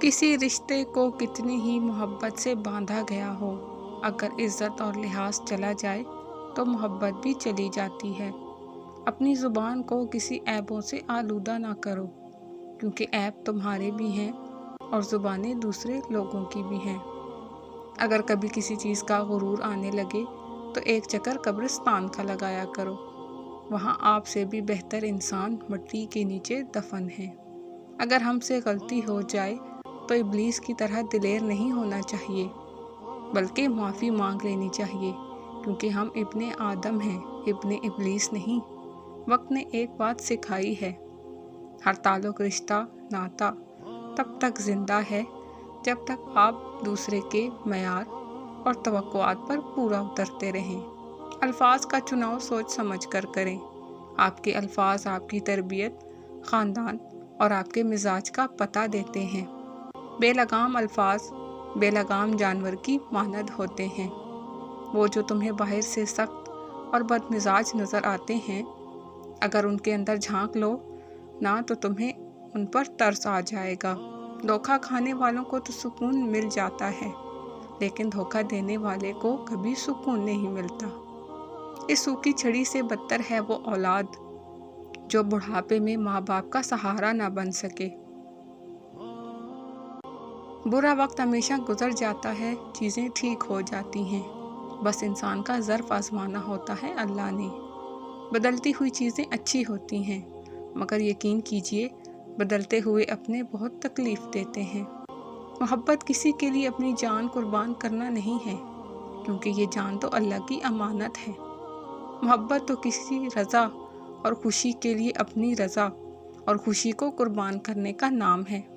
किसी रिश्ते को कितनी ही मोहब्बत से बांधा गया हो, अगर इज्जत और लिहाज चला जाए तो मोहब्बत भी चली जाती है। अपनी ज़ुबान को किसी ऐबों से आलूदा ना करो, क्योंकि ऐब तुम्हारे भी हैं और ज़ुबानें दूसरे लोगों की भी हैं। अगर कभी किसी चीज़ का गुरूर आने लगे तो एक चक्कर कब्रिस्तान का लगाया करो, वहाँ आपसे भी बेहतर इंसान मिट्टी के नीचे दफन है। अगर हमसे गलती हो जाए तो इब्लीस की तरह दिलेर नहीं होना चाहिए, बल्कि माफ़ी मांग लेनी चाहिए, क्योंकि हम इब्ने आदम हैं, इब्ने इब्लीस नहीं। वक्त ने एक बात सिखाई है, हर ताल्लुक़ रिश्ता नाता तब तक ज़िंदा है जब तक आप दूसरे के मयार और तवक्कुआत पर पूरा उतरते रहें। अल्फाज का चुनाव सोच समझ कर करें। आपके अल्फाज आपकी तरबियत, ख़ानदान और आपके मिजाज का पता देते हैं। बेलगाम अल्फाज बेलगाम जानवर की मानद होते हैं। वो जो तुम्हें बाहर से सख्त और बदमिजाज नज़र आते हैं, अगर उनके अंदर झांक लो ना तो तुम्हें उन पर तरस आ जाएगा। धोखा खाने वालों को तो सुकून मिल जाता है, लेकिन धोखा देने वाले को कभी सुकून नहीं मिलता। इस सूखी छड़ी से बदतर है वो औलाद जो बुढ़ापे में माँ बाप का सहारा ना बन सके। बुरा वक्त हमेशा गुजर जाता है, चीज़ें ठीक हो जाती हैं, बस इंसान का ज़र्फ़ आज़माना होता है अल्लाह ने। बदलती हुई चीज़ें अच्छी होती हैं, मगर यकीन कीजिए बदलते हुए अपने बहुत तकलीफ़ देते हैं। मोहब्बत किसी के लिए अपनी जान कुर्बान करना नहीं है, क्योंकि ये जान तो अल्लाह की अमानत है। मोहब्बत तो किसी रज़ा और खुशी के लिए अपनी रज़ा और खुशी को कुर्बान करने का नाम है।